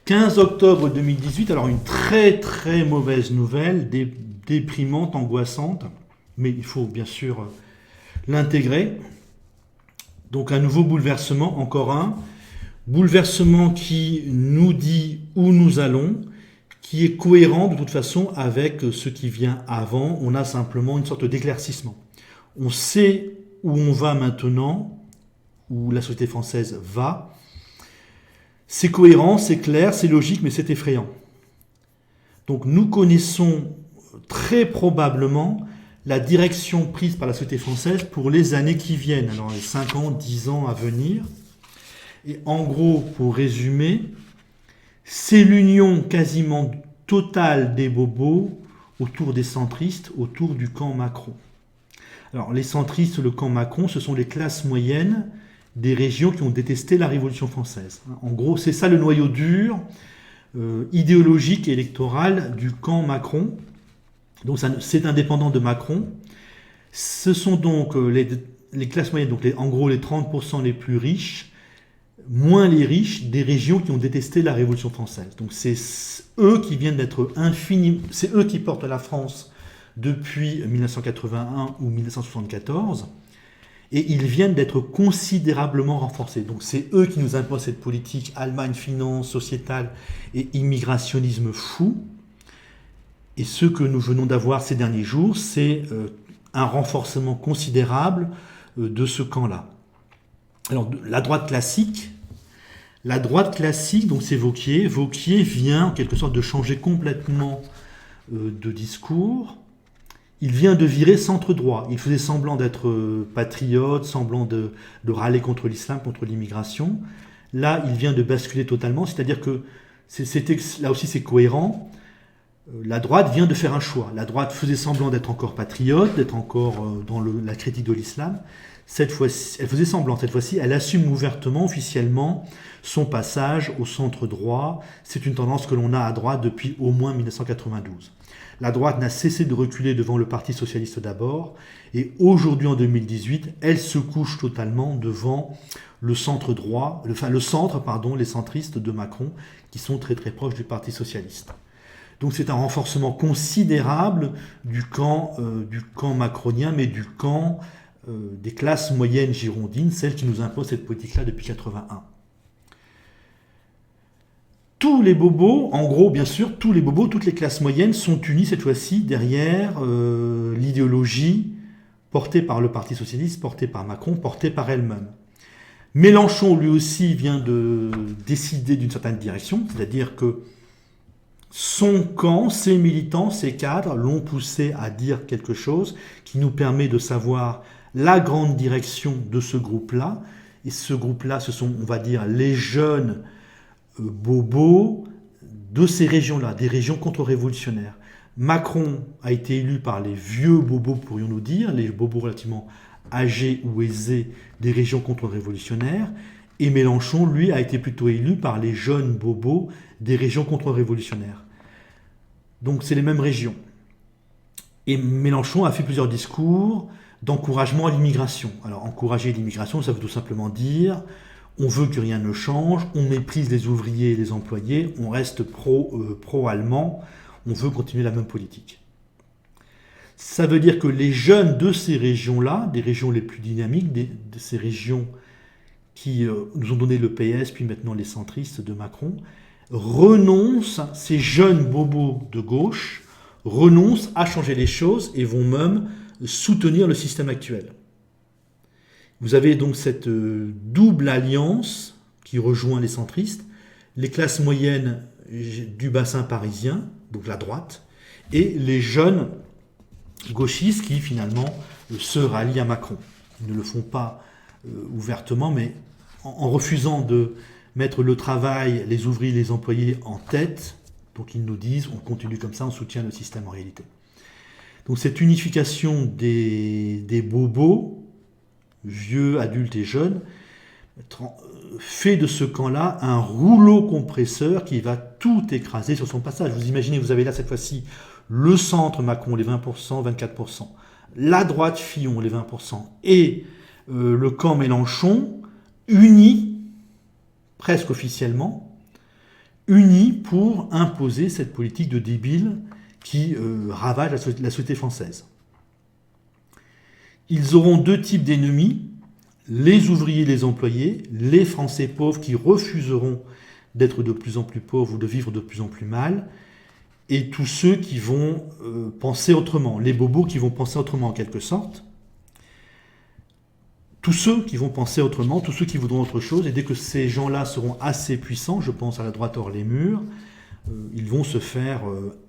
15 octobre 2018, alors une très très mauvaise nouvelle, déprimante, angoissante, mais il faut bien sûr l'intégrer. Donc un nouveau bouleversement, encore un. Bouleversement qui nous dit où nous allons, qui est cohérent de toute façon avec ce qui vient avant. On a simplement une sorte d'éclaircissement. On sait où on va maintenant, où la société française va. C'est cohérent, c'est clair, c'est logique, mais c'est effrayant. Donc nous connaissons très probablement la direction prise par la société française pour les années qui viennent, alors les 5 ans, 10 ans à venir. Et en gros, pour résumer, c'est l'union quasiment totale des bobos autour des centristes, autour du camp Macron. Alors les centristes, le camp Macron, ce sont les classes moyennes des régions qui ont détesté la Révolution française. En gros, c'est ça le noyau dur, idéologique et électoral du camp Macron. Donc c'est indépendant de Macron. Ce sont donc les classes moyennes, donc en gros les 30% les plus riches, moins les riches des régions qui ont détesté la Révolution française. Donc c'est eux qui viennent d'être infinis, c'est eux qui portent la France depuis 1981 ou 1974. Et ils viennent d'être considérablement renforcés. Donc c'est eux qui nous imposent cette politique Allemagne, finance, sociétale et immigrationnisme fou. Et ce que nous venons d'avoir ces derniers jours, c'est un renforcement considérable de ce camp-là. Alors la droite classique, donc c'est Wauquiez. Wauquiez vient en quelque sorte de changer complètement de discours. Il vient de virer centre droit. Il faisait semblant d'être patriote, semblant de râler contre l'islam, contre l'immigration. Là, il vient de basculer totalement, c'est-à-dire que là aussi c'est cohérent. La droite vient de faire un choix. La droite faisait semblant d'être encore patriote, d'être encore dans la critique de l'islam. Cette fois-ci, elle faisait semblant. Cette fois-ci, elle assume ouvertement, officiellement, son passage au centre droit. C'est une tendance que l'on a à droite depuis au moins 1992. La droite n'a cessé de reculer devant le Parti socialiste d'abord, et aujourd'hui en 2018, elle se couche totalement devant le centre droit, les centristes de Macron, qui sont très très proches du Parti socialiste. Donc c'est un renforcement considérable du camp macronien, mais du camp des classes moyennes girondines, celles qui nous imposent cette politique-là depuis 1981. Tous les bobos, en gros, bien sûr, tous les bobos, toutes les classes moyennes sont unis cette fois-ci derrière l'idéologie portée par le Parti socialiste, portée par Macron, portée par elle-même. Mélenchon, lui aussi, vient de décider d'une certaine direction, c'est-à-dire que son camp, ses militants, ses cadres l'ont poussé à dire quelque chose qui nous permet de savoir la grande direction de ce groupe-là. Et ce groupe-là, ce sont, on va dire, les jeunes bobos de ces régions-là, des régions contre-révolutionnaires. Macron a été élu par les vieux bobos, pourrions-nous dire, les bobos relativement âgés ou aisés des régions contre-révolutionnaires, et Mélenchon, lui, a été plutôt élu par les jeunes bobos des régions contre-révolutionnaires. Donc c'est les mêmes régions. Et Mélenchon a fait plusieurs discours d'encouragement à l'immigration. Alors encourager l'immigration, ça veut tout simplement dire on veut que rien ne change, on méprise les ouvriers et les employés, on reste pro-allemand, on veut continuer la même politique. Ça veut dire que les jeunes de ces régions-là, des régions les plus dynamiques, de ces régions qui nous ont donné le PS, puis maintenant les centristes de Macron, renoncent, ces jeunes bobos de gauche, renoncent à changer les choses et vont même soutenir le système actuel. Vous avez donc cette double alliance qui rejoint les centristes, les classes moyennes du bassin parisien, donc la droite, et les jeunes gauchistes qui finalement se rallient à Macron. Ils ne le font pas ouvertement, mais en refusant de mettre le travail, les ouvriers, les employés en tête, donc ils nous disent on continue comme ça, on soutient le système en réalité. Donc cette unification des bobos, vieux, adultes et jeunes, fait de ce camp-là un rouleau compresseur qui va tout écraser sur son passage. Vous imaginez, vous avez là cette fois-ci le centre Macron, les 20%, 24%, la droite Fillon, les 20%, et le camp Mélenchon, unis, presque officiellement, unis pour imposer cette politique de débile qui ravage la société française. Ils auront deux types d'ennemis, les ouvriers et les employés, les Français pauvres qui refuseront d'être de plus en plus pauvres ou de vivre de plus en plus mal, et tous ceux qui vont penser autrement, les bobos qui vont penser autrement en quelque sorte. Tous ceux qui vont penser autrement, tous ceux qui voudront autre chose, et dès que ces gens-là seront assez puissants, je pense à la droite hors les murs, ils vont se faire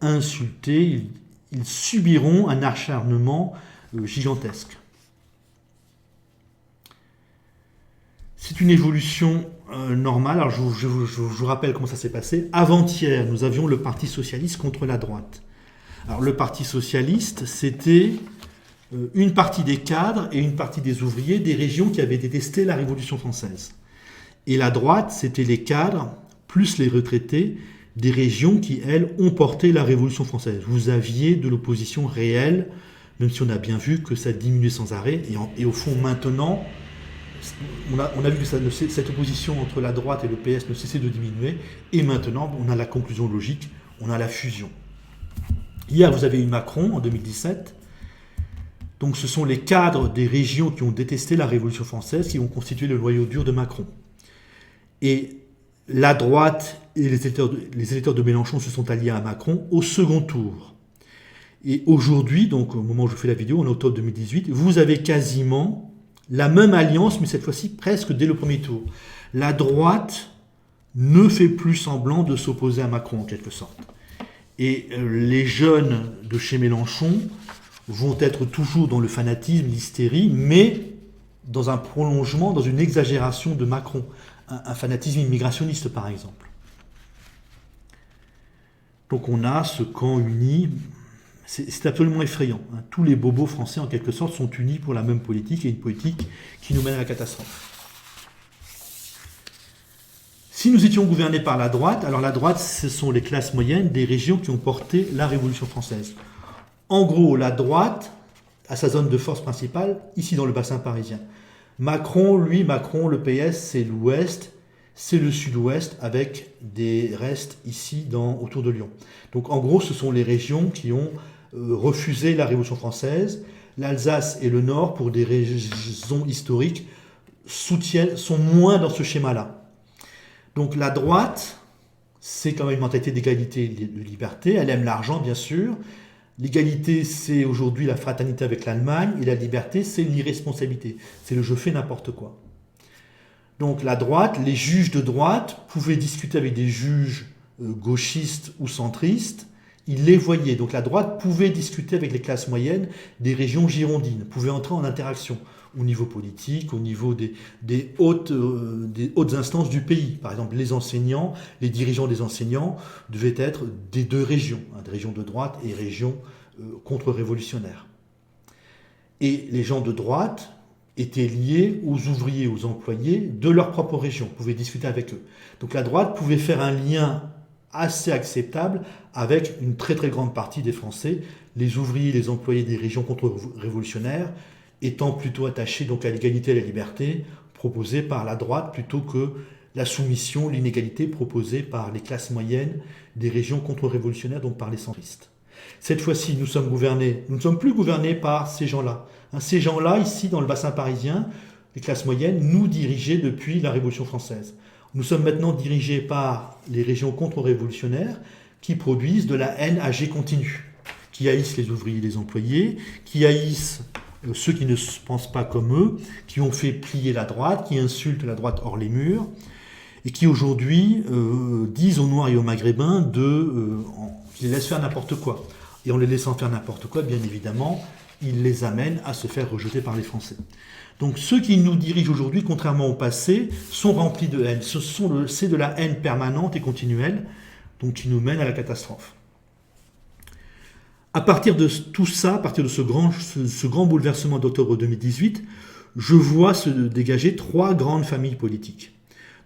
insulter, ils subiront un acharnement gigantesque. C'est une évolution normale. Alors je vous rappelle comment ça s'est passé. Avant-hier, nous avions le Parti socialiste contre la droite. Alors le Parti socialiste, c'était une partie des cadres et une partie des ouvriers des régions qui avaient détesté la Révolution française. Et la droite, c'était les cadres, plus les retraités, des régions qui, elles, ont porté la Révolution française. Vous aviez de l'opposition réelle, même si on a bien vu que ça diminuait sans arrêt. Et au fond, maintenant, on a vu que cette opposition entre la droite et le PS ne cessait de diminuer. Et maintenant, on a la conclusion logique, on a la fusion. Hier, vous avez eu Macron, en 2017. Donc ce sont les cadres des régions qui ont détesté la Révolution française qui ont constitué le noyau dur de Macron. Et la droite et les électeurs de Mélenchon se sont alliés à Macron au second tour. Et aujourd'hui, donc au moment où je fais la vidéo, en octobre 2018, vous avez quasiment la même alliance, mais cette fois-ci presque dès le premier tour. La droite ne fait plus semblant de s'opposer à Macron en quelque sorte. Et les jeunes de chez Mélenchon vont être toujours dans le fanatisme, l'hystérie, mais dans un prolongement, dans une exagération de Macron. Un fanatisme immigrationniste, par exemple. Donc on a ce camp uni, c'est absolument effrayant. Tous les bobos français, en quelque sorte, sont unis pour la même politique, et une politique qui nous mène à la catastrophe. Si nous étions gouvernés par la droite, alors la droite, ce sont les classes moyennes des régions qui ont porté la Révolution française. En gros, la droite a sa zone de force principale, ici dans le bassin parisien. Macron, le PS, c'est l'ouest, c'est le sud-ouest, avec des restes ici autour de Lyon. Donc en gros, ce sont les régions qui ont refusé la Révolution française. L'Alsace et le Nord, pour des raisons historiques, sont moins dans ce schéma-là. Donc la droite, c'est quand même une mentalité d'égalité et de liberté. Elle aime l'argent, bien sûr. L'égalité, c'est aujourd'hui la fraternité avec l'Allemagne, et la liberté, c'est l'irresponsabilité. C'est le je fais n'importe quoi. Donc la droite, les juges de droite pouvaient discuter avec des juges gauchistes ou centristes, ils les voyaient. Donc la droite pouvait discuter avec les classes moyennes des régions girondines, pouvait entrer en interaction au niveau politique, au niveau des hautes instances du pays. Par exemple, les enseignants, les dirigeants des enseignants devaient être des deux régions, des régions de droite et régions contre-révolutionnaires. Et les gens de droite étaient liés aux ouvriers, aux employés de leur propre région, pouvaient discuter avec eux. Donc la droite pouvait faire un lien assez acceptable avec une très très grande partie des Français, les ouvriers, les employés des régions contre-révolutionnaires, étant plutôt attachés donc à l'égalité et à la liberté proposée par la droite plutôt que la soumission, l'inégalité proposée par les classes moyennes des régions contre-révolutionnaires, donc par les centristes. Cette fois-ci, nous ne sommes plus gouvernés par ces gens-là. Ces gens-là, ici, dans le bassin parisien, les classes moyennes, nous dirigeaient depuis la Révolution française. Nous sommes maintenant dirigés par les régions contre-révolutionnaires qui produisent de la haine à jet continu, qui haïssent les ouvriers et les employés, qui haïssent ceux qui ne pensent pas comme eux, qui ont fait plier la droite, qui insultent la droite hors les murs, et qui aujourd'hui disent aux Noirs et aux Maghrébins qu'ils laissent faire n'importe quoi. Et en les laissant faire n'importe quoi, bien évidemment, ils les amènent à se faire rejeter par les Français. Donc ceux qui nous dirigent aujourd'hui, contrairement au passé, sont remplis de haine. C'est de la haine permanente et continuelle, donc qui nous mène à la catastrophe. À partir de tout ça, à partir de ce grand bouleversement d'octobre 2018, je vois se dégager trois grandes familles politiques.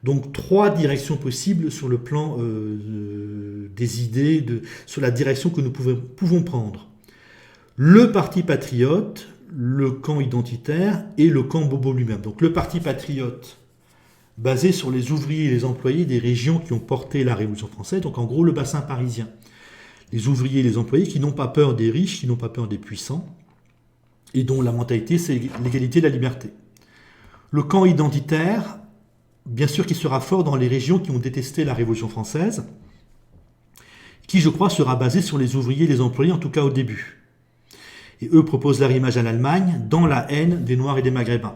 Donc trois directions possibles sur le plan des idées, sur la direction que nous pouvons prendre. Le Parti patriote, le camp identitaire et le camp bobo lui-même. Donc le Parti patriote, basé sur les ouvriers et les employés des régions qui ont porté la Révolution française, donc en gros le bassin parisien. Les ouvriers et les employés qui n'ont pas peur des riches, qui n'ont pas peur des puissants, et dont la mentalité c'est l'égalité et la liberté. Le camp identitaire, bien sûr qu'il sera fort dans les régions qui ont détesté la Révolution française, qui je crois sera basé sur les ouvriers et les employés, en tout cas au début. Et eux proposent l'arrimage à l'Allemagne dans la haine des Noirs et des Maghrébins.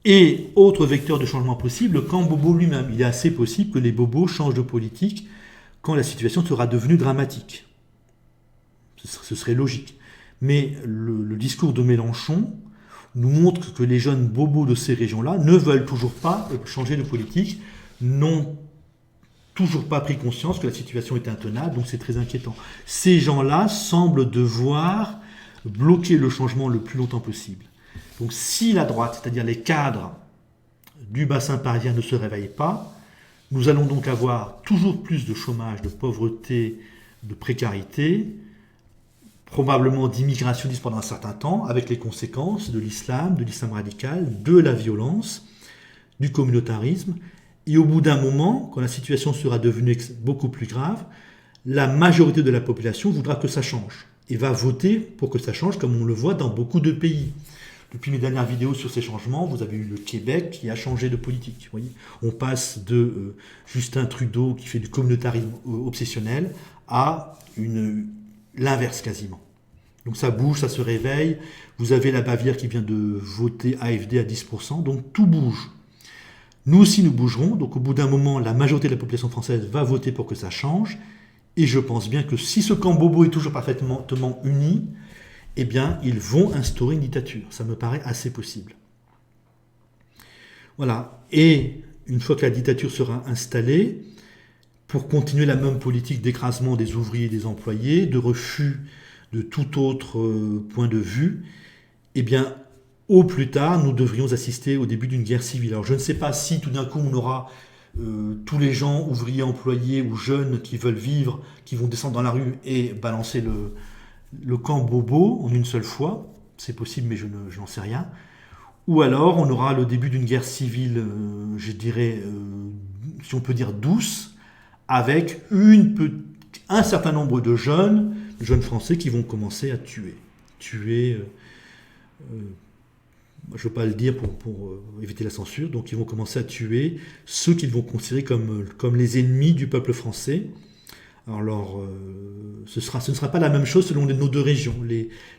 Et autre vecteur de changement possible, le camp bobo lui-même. Il est assez possible que les bobos changent de politique quand la situation sera devenue dramatique. Ce serait logique. Mais le discours de Mélenchon nous montre que les jeunes bobos de ces régions-là ne veulent toujours pas changer de politique, n'ont toujours pas pris conscience que la situation est intenable, donc c'est très inquiétant. Ces gens-là semblent devoir bloquer le changement le plus longtemps possible. Donc si la droite, c'est-à-dire les cadres du bassin parisien ne se réveillent pas, nous allons donc avoir toujours plus de chômage, de pauvreté, de précarité, probablement d'immigrationnisme pendant un certain temps, avec les conséquences de l'islam radical, de la violence, du communautarisme. Et au bout d'un moment, quand la situation sera devenue beaucoup plus grave, la majorité de la population voudra que ça change et va voter pour que ça change, comme on le voit dans beaucoup de pays. Depuis mes dernières vidéos sur ces changements, vous avez eu le Québec qui a changé de politique. Vous voyez, on passe de Justin Trudeau qui fait du communautarisme obsessionnel à l'inverse quasiment. Donc ça bouge, ça se réveille. Vous avez la Bavière qui vient de voter AfD à 10%, donc tout bouge. Nous aussi nous bougerons, donc au bout d'un moment, la majorité de la population française va voter pour que ça change, et je pense bien que si ce camp bobo est toujours parfaitement uni, eh bien, ils vont instaurer une dictature. Ça me paraît assez possible. Voilà. Et une fois que la dictature sera installée, pour continuer la même politique d'écrasement des ouvriers et des employés, de refus de tout autre point de vue, eh bien, au plus tard, nous devrions assister au début d'une guerre civile. Alors je ne sais pas si tout d'un coup on aura tous les gens, ouvriers, employés ou jeunes qui veulent vivre, qui vont descendre dans la rue et balancer le camp bobo en une seule fois. C'est possible, mais je n'en sais rien. Ou alors on aura le début d'une guerre civile, je dirais, si on peut dire douce, avec un certain nombre de jeunes français qui vont commencer à tuer. Je ne veux pas le dire pour éviter la censure, donc ils vont commencer à tuer ceux qu'ils vont considérer comme les ennemis du peuple français. Alors, ce ne sera pas la même chose selon nos deux régions.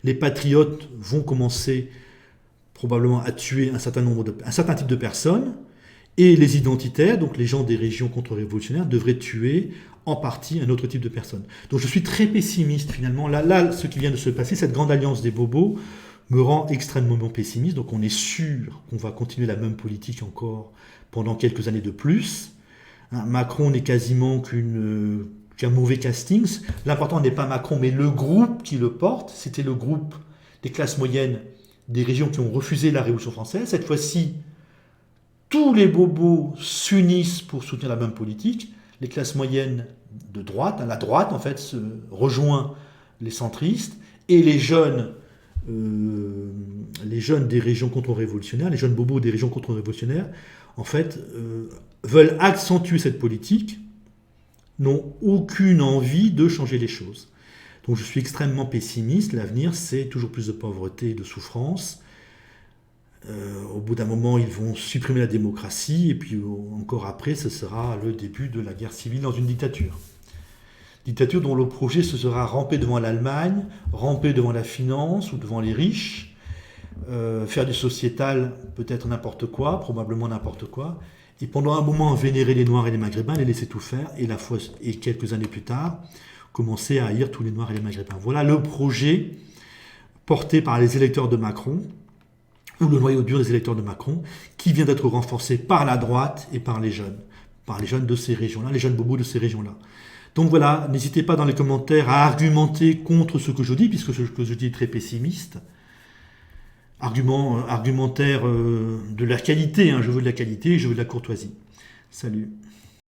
Les patriotes vont commencer probablement à tuer un certain type de personnes, et les identitaires, donc les gens des régions contre-révolutionnaires, devraient tuer en partie un autre type de personnes. Donc je suis très pessimiste finalement. Là, ce qui vient de se passer, cette grande alliance des bobos, me rend extrêmement pessimiste. Donc on est sûr qu'on va continuer la même politique encore pendant quelques années de plus. Macron n'est quasiment qu'un mauvais casting. L'important n'est pas Macron, mais le groupe qui le porte. C'était le groupe des classes moyennes des régions qui ont refusé la Révolution française. Cette fois-ci, tous les bobos s'unissent pour soutenir la même politique. Les classes moyennes de droite, la droite en fait, rejoint les centristes, et les jeunes des régions contre-révolutionnaires, les jeunes bobos des régions contre-révolutionnaires, en fait, veulent accentuer cette politique, n'ont aucune envie de changer les choses. Donc je suis extrêmement pessimiste. L'avenir, c'est toujours plus de pauvreté et de souffrance. Au bout d'un moment, ils vont supprimer la démocratie, et puis encore après, ce sera le début de la guerre civile dans une dictature. Dictature dont le projet ce sera ramper devant l'Allemagne, ramper devant la finance ou devant les riches, faire du sociétal peut-être n'importe quoi, probablement n'importe quoi, et pendant un moment vénérer les Noirs et les Maghrébins, les laisser tout faire, et quelques années plus tard, commencer à haïr tous les Noirs et les Maghrébins. Voilà le projet porté par les électeurs de Macron, ou le noyau dur des électeurs de Macron, qui vient d'être renforcé par la droite et par les jeunes de ces régions-là, les jeunes bobos de ces régions-là. Donc voilà, n'hésitez pas dans les commentaires à argumenter contre ce que je dis, puisque ce que je dis est très pessimiste. Argumentaire de la qualité, je veux de la qualité, je veux de la courtoisie. Salut.